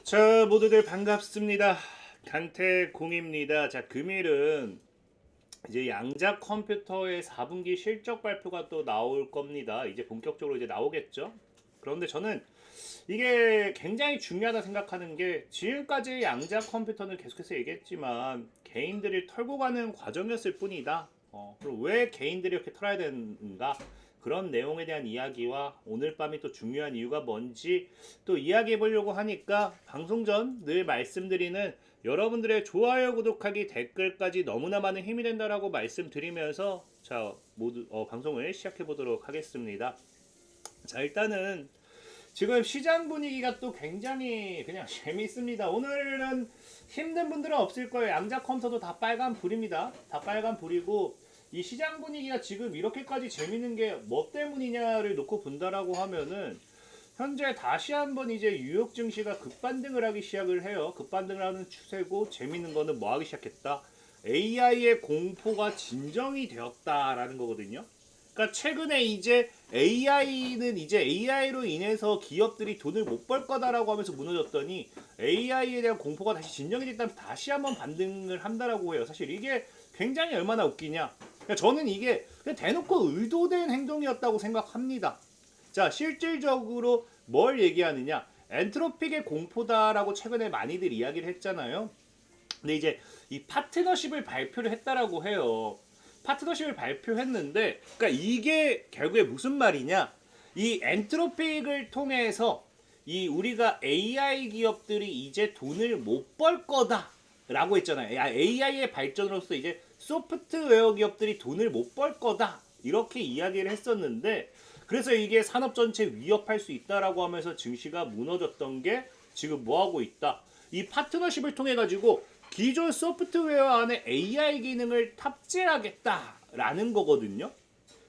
자, 모두들 반갑습니다. 강태공입니다. 자, 금일은 이제 양자 컴퓨터의 4분기 실적 발표가 또 나올 겁니다. 이제 본격적으로 이제 나오겠죠. 그런데 저는 이게 굉장히 중요하다 생각하는 게, 지금까지 양자 컴퓨터는 계속해서 얘기했지만 개인들이 털고 가는 과정이었을 뿐이다. 그럼 왜 개인들이 이렇게 털어야 되는가? 그런 내용에 대한 이야기와 오늘 밤이 또 중요한 이유가 뭔지 또 이야기해 보려고 하니까, 방송 전 늘 말씀드리는 여러분들의 좋아요, 구독하기, 댓글까지 너무나 많은 힘이 된다라고 말씀드리면서, 자, 모두 방송을 시작해 보도록 하겠습니다. 자, 일단은 지금 시장 분위기가 또 굉장히 그냥 재밌습니다. 오늘은 힘든 분들은 없을 거예요. 양자 컴퓨터도 다 빨간 불입니다. 다 빨간 불이고, 이 시장 분위기가 지금 이렇게까지 재밌는 게 뭐 때문이냐를 놓고 본다라고 하면은, 현재 다시 한번 이제 뉴욕 증시가 급반등을 하기 시작을 해요. 급반등을 하는 추세고, 재밌는 거는 뭐 하기 시작했다? AI의 공포가 진정이 되었다라는 거거든요. 그러니까 최근에 이제 AI는 이제 AI로 인해서 기업들이 돈을 못 벌 거다라고 하면서 무너졌더니, AI에 대한 공포가 다시 진정이 됐다면 다시 한번 반등을 한다라고 해요. 사실 이게 굉장히 얼마나 웃기냐. 그러니까 저는 이게 그냥 대놓고 의도된 행동이었다고 생각합니다. 자, 실질적으로 뭘 얘기하느냐? 엔트로픽의 공포다라고 최근에 많이들 이야기를 했잖아요. 근데 이제 이 파트너십을 발표를 했다라고 해요. 파트너십을 발표했는데, 그러니까 이게 결국에 무슨 말이냐? 이 엔트로픽을 통해서 이 우리가 AI 기업들이 이제 돈을 못 벌 거다라고 했잖아요. AI의 발전으로서 이제 소프트웨어 기업들이 돈을 못 벌 거다, 이렇게 이야기를 했었는데, 그래서 이게 산업 전체 위협할 수 있다라고 하면서 증시가 무너졌던 게, 지금 뭐 하고 있다? 이 파트너십을 통해 가지고 기존 소프트웨어 안에 AI 기능을 탑재하겠다라는 거거든요.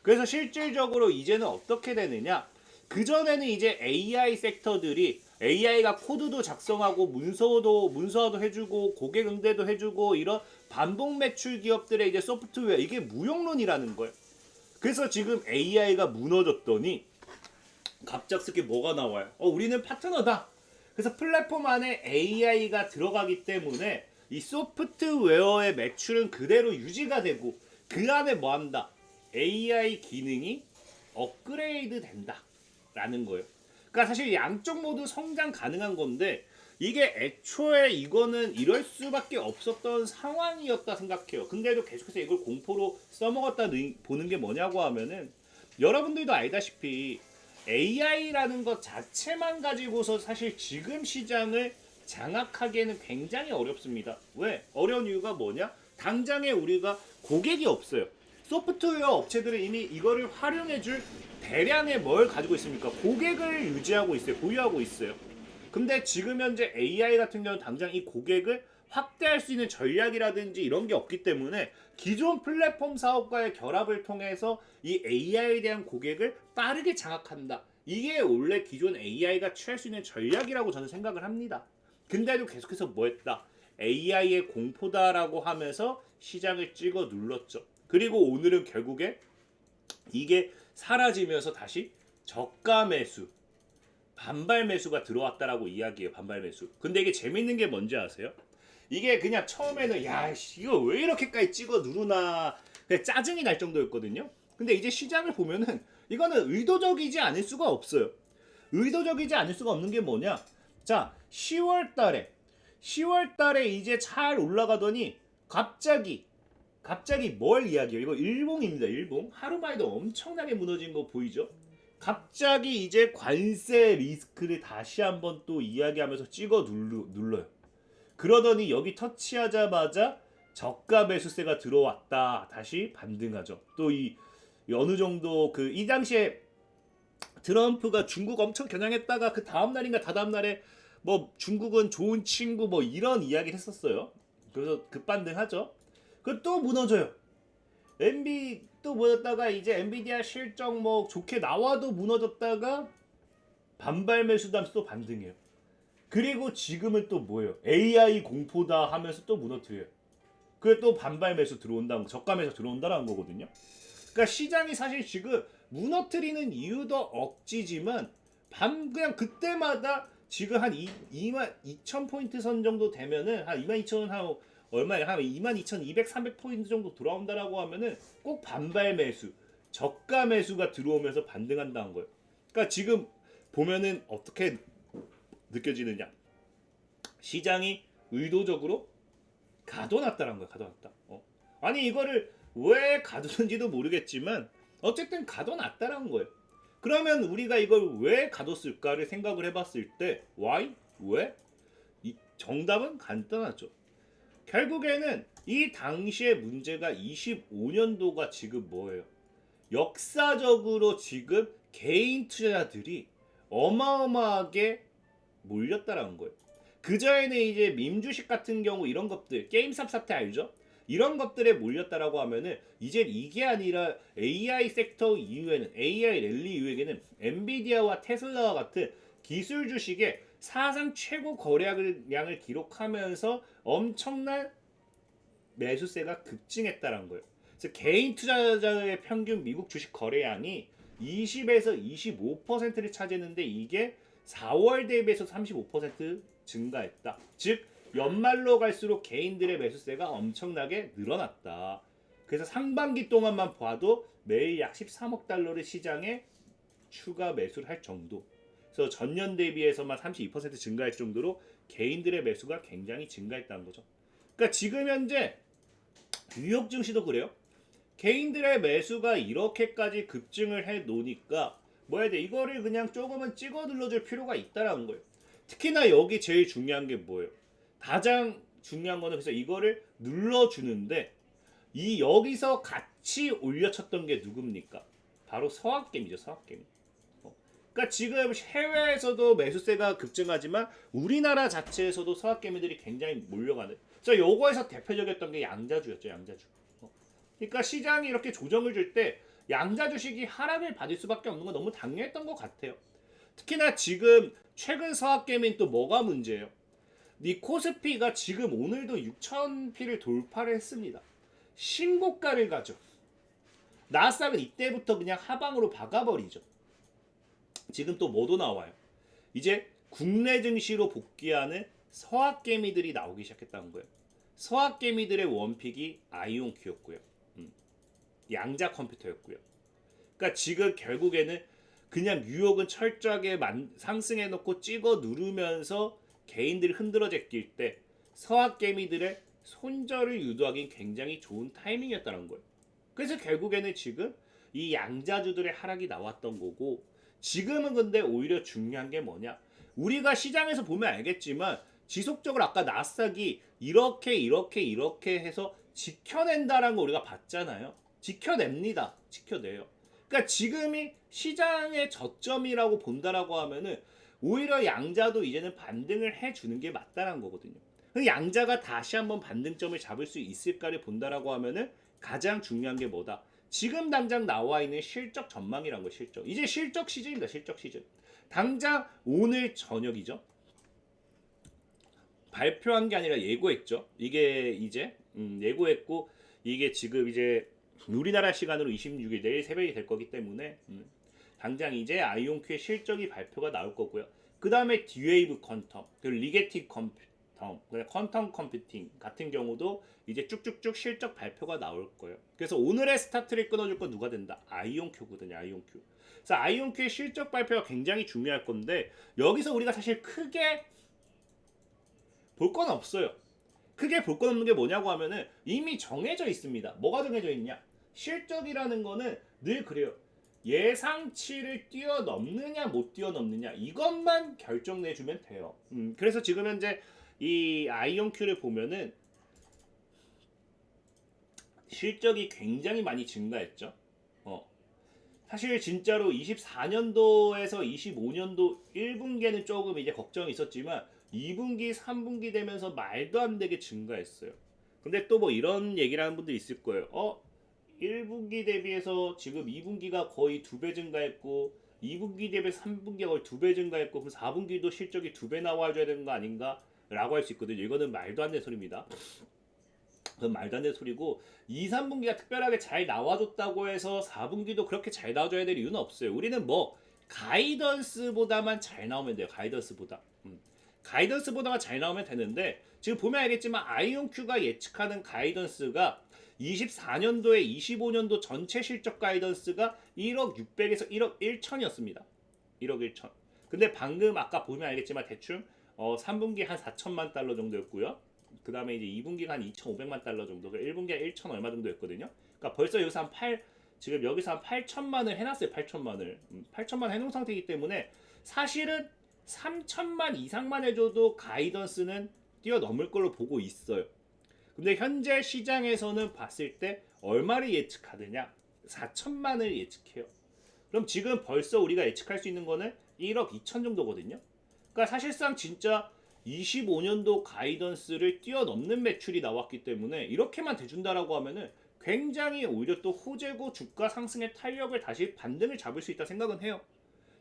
그래서 실질적으로 이제는 어떻게 되느냐? 그전에는 이제 AI 섹터들이 AI가 코드도 작성하고 문서도 해주고 고객 응대도 해주고, 이런 반복 매출 기업들의 이제 소프트웨어, 이게 무용론이라는 거예요. 그래서 지금 AI가 무너졌더니 갑작스럽게 뭐가 나와요? 우리는 파트너다. 그래서 플랫폼 안에 AI가 들어가기 때문에 이 소프트웨어의 매출은 그대로 유지가 되고, 그 안에 뭐 한다? AI 기능이 업그레이드 된다 라는 거예요. 그러니까 사실 양쪽 모두 성장 가능한 건데, 이게 애초에 이거는 이럴 수밖에 없었던 상황이었다 생각해요. 근데도 계속해서 이걸 공포로 써먹었다 보는 게 뭐냐고 하면은, 여러분들도 알다시피 AI라는 것 자체만 가지고서 사실 지금 시장을 장악하기에는 굉장히 어렵습니다. 왜? 어려운 이유가 뭐냐? 당장에 우리가 고객이 없어요. 소프트웨어 업체들은 이미 이거를 활용해줄 대량의 뭘 가지고 있습니까? 고객을 유지하고 있어요. 보유하고 있어요. 근데 지금 현재 AI 같은 경우는 당장 이 고객을 확대할 수 있는 전략이라든지 이런 게 없기 때문에, 기존 플랫폼 사업과의 결합을 통해서 이 AI에 대한 고객을 빠르게 장악한다. 이게 원래 기존 AI가 취할 수 있는 전략이라고 저는 생각을 합니다. 근데도 계속해서 뭐 했다? AI의 공포다라고 하면서 시장을 찍어 눌렀죠. 그리고 오늘은 결국에 이게 사라지면서 다시 저가 매수, 반발 매수가 들어왔다라고 이야기해요. 반발 매수. 근데 이게 재밌는 게 뭔지 아세요? 이게 그냥 처음에는 야 이거 왜 이렇게까지 찍어 누르나, 그냥 짜증이 날 정도였거든요. 근데 이제 시장을 보면은 이거는 의도적이지 않을 수가 없어요. 의도적이지 않을 수가 없는 게 뭐냐? 자, 10월 달에 이제 잘 올라가더니 갑자기 뭘 이야기해요? 이거 일봉입니다. 일봉. 하루 만에도 엄청나게 무너진 거 보이죠? 갑자기 이제 관세 리스크를 다시 한번 또 이야기하면서 찍어 눌러요. 그러더니 여기 터치하자마자 저가 매수세가 들어왔다. 다시 반등하죠. 또 이 어느 정도 그 이 당시에 트럼프가 중국 엄청 겨냥했다가 그 다음 날인가 다다음 날에 뭐 중국은 좋은 친구 뭐 이런 이야기를 했었어요. 그래서 급반등하죠. 그 또 무너져요. 엔비 또 무너졌다가 이제 엔비디아 실적 뭐 좋게 나와도 무너졌다가 반발 매수하면서 또 반등해요. 그리고 지금은 또 뭐예요? AI 공포다 하면서 또 무너뜨려요. 그래 또 반발 매수 들어온다, 저가 매수 들어온다라는 거거든요. 그러니까 시장이 사실 지금 무너뜨리는 이유도 억지지만 그냥 그때마다 지금 한 2만 2천 포인트 선 정도 되면은 한 2만 2천 한 얼마야? 한 2만 2,200, 300 포인트 정도 돌아온다라고 하면은 꼭 반발 매수, 저가 매수가 들어오면서 반등한다는 거예요. 그러니까 지금 보면은 어떻게 느껴지느냐? 시장이 의도적으로 가둬놨다는 거야. 가둬놨다. 아니 이거를 왜 가두는지도 모르겠지만 어쨌든 가둬놨다는 거예요. 그러면 우리가 이걸 왜 가뒀을까를 생각을 해봤을 때 why? 왜? 이 정답은 간단하죠. 결국에는 이 당시의 문제가 25년도가 지금 뭐예요? 역사적으로 지금 개인 투자자들이 어마어마하게 몰렸다라는 거예요. 그 전에는 이제 밈주식 같은 경우 이런 것들 게임스탑 사태 알죠? 이런 것들에 몰렸다라고 하면은 이제 이게 아니라 AI 섹터 이후에는 AI 랠리 이후에는 엔비디아와 테슬라와 같은 기술 주식의 사상 최고 거래량을 기록하면서 엄청난 매수세가 급증했다는 거예요. 그래서 개인 투자자의 평균 미국 주식 거래량이 20에서 25%를 차지했는데 이게 4월 대비해서 35% 증가했다. 즉 연말로 갈수록 개인들의 매수세가 엄청나게 늘어났다. 그래서 상반기 동안만 봐도 매일 약 13억 달러를 시장에 추가 매수를 할 정도. 그래서 전년 대비해서만 32% 증가할 정도로 개인들의 매수가 굉장히 증가했다는 거죠. 그러니까 지금 현재 뉴욕 증시도 그래요. 개인들의 매수가 이렇게까지 급증을 해 놓으니까 뭐 해야 돼? 이거를 그냥 조금은 찍어 눌러줄 필요가 있다라는 거예요. 특히나 여기 제일 중요한 게 뭐예요? 가장 중요한 거는 그래서 이거를 눌러주는데 이 여기서 같이 올려쳤던 게 누굽니까? 바로 서학개미죠. 서학개미. 그러니까 지금 해외에서도 매수세가 급증하지만 우리나라 자체에서도 서학개미들이 굉장히 몰려가는. 그래서 요거에서 대표적이었던 게 양자주였죠. 양자주. 그러니까 시장이 이렇게 조정을 줄 때 양자 주식이 하락을 받을 수밖에 없는 건 너무 당연했던 것 같아요. 특히나 지금 최근 서학개미는 또 뭐가 문제예요? 이 코스피가 지금 오늘도 6,000피를 돌파를 했습니다. 신고가를 가죠. 나스닥은 이때부터 그냥 하방으로 박아버리죠. 지금 또 뭐도 나와요. 이제 국내 증시로 복귀하는 서학개미들이 나오기 시작했다는 거예요. 서학개미들의 원픽이 아이온큐였고요. 양자 컴퓨터였고요. 그러니까 지금 결국에는 그냥 뉴욕은 철저하게 상승해놓고 찍어 누르면서 개인들이 흔들어 제낄 때 서학개미들의 손절을 유도하기 굉장히 좋은 타이밍이었다는 거예요. 그래서 결국에는 지금 이 양자주들의 하락이 나왔던 거고 지금은 근데 오히려 중요한 게 뭐냐? 우리가 시장에서 보면 알겠지만 지속적으로 아까 나스닥이 이렇게 해서 지켜낸다라는 거 우리가 봤잖아요. 지켜냅니다. 지켜내요. 그러니까 지금이 시장의 저점이라고 본다라고 하면은 오히려 양자도 이제는 반등을 해주는 게 맞다라는 거거든요. 양자가 다시 한번 반등점을 잡을 수 있을까를 본다라고 하면은 가장 중요한 게 뭐다? 지금 당장 나와 있는 실적 전망이란 거 실적. 이제 실적 시즌입니다. 실적 시즌. 당장 오늘 저녁이죠. 발표한 게 아니라 예고했죠. 이게 이제 예고했고 이게 지금 이제 우리나라 시간으로 26일 내일 새벽이 될 거기 때문에 당장 이제 아이온큐의 실적이 발표가 나올 거고요. 그 다음에 D-Wave 퀀텀, 그리고 리게틱 퀀텀, 퀀텀 컴퓨팅 같은 경우도 이제 쭉쭉쭉 실적 발표가 나올 거예요. 그래서 오늘의 스타트를 끊어줄 건 누가 된다? 아이온큐거든요. 아이온큐. 그래서 아이온큐의 실적 발표가 굉장히 중요할 건데 여기서 우리가 사실 크게 볼 건 없어요. 크게 볼 건 없는 게 뭐냐고 하면은 이미 정해져 있습니다. 뭐가 정해져 있냐? 실적이라는 거는 늘 그래요. 예상치를 뛰어넘느냐 못 뛰어넘느냐 이것만 결정내주면 돼요. 그래서 지금 현재 이 아이온큐를 보면은 실적이 굉장히 많이 증가했죠. 사실 진짜로 24년도에서 25년도 1분기에는 조금 이제 걱정이 있었지만 2분기, 3분기 되면서 말도 안 되게 증가했어요. 근데 또 뭐 이런 얘기를 하는 분들 있을 거예요. 1분기 대비해서 지금 2분기가 거의 2배 증가했고 2분기 대비해서 3분기가 거의 2배 증가했고 그럼 4분기도 실적이 2배 나와줘야 되는 거 아닌가? 라고 할 수 있거든요. 이거는 말도 안 되는 소리입니다. 그건 말도 안 되는 소리고 2, 3분기가 특별하게 잘 나와줬다고 해서 4분기도 그렇게 잘 나와줘야 될 이유는 없어요. 우리는 뭐 가이던스보다만 잘 나오면 돼요. 가이던스보다. 가이던스보다만 잘 나오면 되는데 지금 보면 알겠지만 아이온큐가 예측하는 가이던스가 24년도에 25년도 전체 실적 가이던스가 1억 600에서 1억 1천이었습니다. 1억 1천. 근데 방금 아까 보면 알겠지만 대충 3분기 한 4천만 달러 정도였고요. 그 다음에 이제 2분기가 한 2,500만 달러 정도, 1분기가 1천 얼마 정도였거든요. 그러니까 벌써 여기서 지금 여기서 한 8천만을 해놨어요. 8천만을. 8천만 해놓은 상태이기 때문에 사실은 3천만 이상만 해줘도 가이던스는 뛰어넘을 걸로 보고 있어요. 근데 현재 시장에서는 봤을 때 얼마를 예측하느냐? 4천만을 예측해요. 그럼 지금 벌써 우리가 예측할 수 있는 거는 1억 2천 정도거든요. 그러니까 사실상 진짜 25년도 가이던스를 뛰어넘는 매출이 나왔기 때문에 이렇게만 대준다라고 하면은 굉장히 오히려 또 호재고 주가 상승의 탄력을 다시 반등을 잡을 수 있다 생각은 해요.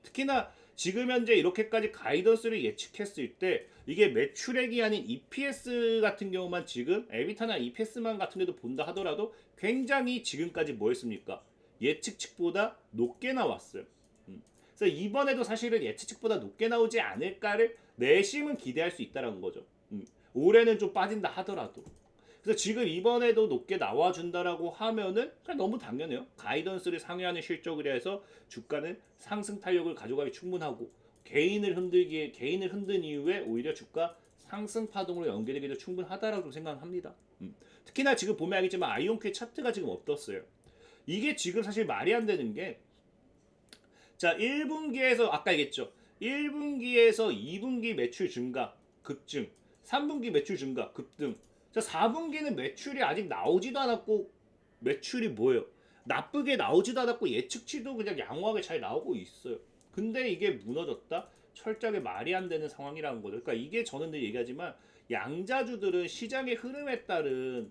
특히나 지금 현재 이렇게까지 가이던스를 예측했을 때 이게 매출액이 아닌 EPS 같은 경우만 지금 에비타나 EPS만 같은 데도 본다 하더라도 굉장히 지금까지 뭐였습니까? 예측치보다 높게 나왔어요. 그래서 이번에도 사실은 예측치보다 높게 나오지 않을까를 내심은 기대할 수 있다는 거죠. 올해는 좀 빠진다 하더라도. 그래서 지금 이번에도 높게 나와준다라고 하면은 그냥 너무 당연해요. 가이던스를 상회하는 실적을 해서 주가는 상승 탄력을 가져가기 충분하고 개인을 흔든 이후에 오히려 주가 상승 파동으로 연결되기도 충분하다라고 생각합니다. 특히나 지금 보면 알겠지만 아이온큐의 차트가 지금 어떻어요? 이게 지금 사실 말이 안 되는 게 자 1분기에서 아까 얘기했죠. 1분기에서 2분기 매출 증가 급증, 3분기 매출 증가 급등. 자 4분기는 매출이 아직 나오지도 않았고 매출이 뭐예요? 나쁘게 나오지도 않았고 예측치도 그냥 양호하게 잘 나오고 있어요. 근데 이게 무너졌다? 철저하게 말이 안 되는 상황이라는 거죠. 그러니까 이게 저는 늘 얘기하지만 양자주들은 시장의 흐름에 따른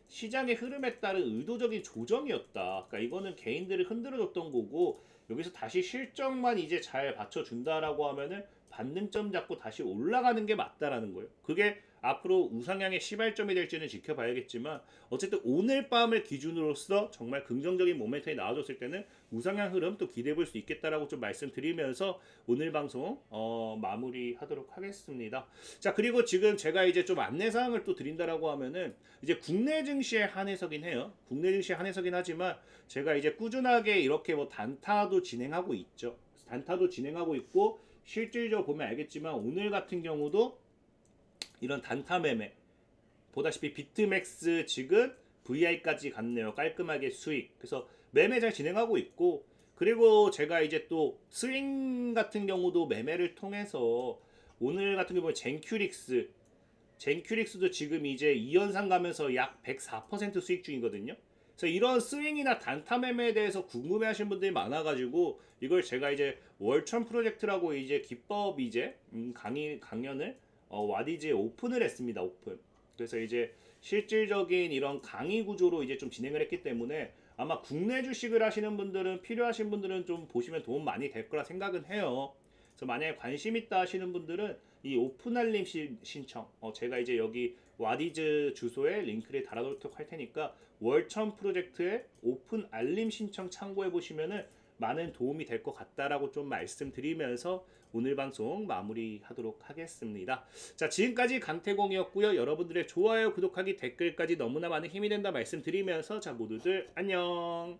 의도적인 조정이었다. 그러니까 이거는 개인들을 흔들어줬던 거고 여기서 다시 실적만 이제 잘 받쳐준다라고 하면은 반등점 잡고 다시 올라가는 게 맞다라는 거예요. 그게 앞으로 우상향의 시발점이 될지는 지켜봐야겠지만 어쨌든 오늘 밤을 기준으로서 정말 긍정적인 모멘텀이 나와줬을 때는 우상향 흐름 또 기대해 볼 수 있겠다라고 좀 말씀드리면서 오늘 방송 마무리하도록 하겠습니다. 자 그리고 지금 제가 이제 좀 안내사항을 또 드린다라고 하면은 이제 국내 증시에 한해서긴 해요. 국내 증시에 한해서긴 하지만 제가 이제 꾸준하게 이렇게 뭐 단타도 진행하고 있죠. 단타도 진행하고 있고 실질적으로 보면 알겠지만 오늘 같은 경우도 이런 단타 매매 보다시피 비트맥스 지금 VI까지 갔네요. 깔끔하게 수익. 그래서 매매 잘 진행하고 있고 그리고 제가 이제 또 스윙 같은 경우도 매매를 통해서 오늘 같은 경우에 젠큐릭스도 지금 이제 2연상 가면서 약 104% 수익 중이거든요. 그래서 이런 스윙이나 단타 매매에 대해서 궁금해하시는 분들이 많아가지고 이걸 제가 이제 월천 프로젝트라고 이제 기법 이제 강연을 와디즈에 오픈을 했습니다. 오픈. 그래서 이제 실질적인 이런 강의 구조로 이제 좀 진행을 했기 때문에 아마 국내 주식을 하시는 분들은 필요하신 분들은 좀 보시면 도움 많이 될 거라 생각은 해요. 그래서 만약에 관심 있다 하시는 분들은 이 오픈 알림 신청 제가 이제 여기 와디즈 주소에 링크를 달아놓도록 할 테니까 월천 프로젝트의 오픈 알림 신청 참고해 보시면은 많은 도움이 될 것 같다라고 좀 말씀드리면서 오늘 방송 마무리하도록 하겠습니다. 자 지금까지 강태공이었고요. 여러분들의 좋아요, 구독하기, 댓글까지 너무나 많은 힘이 된다 말씀드리면서 자 모두들 안녕.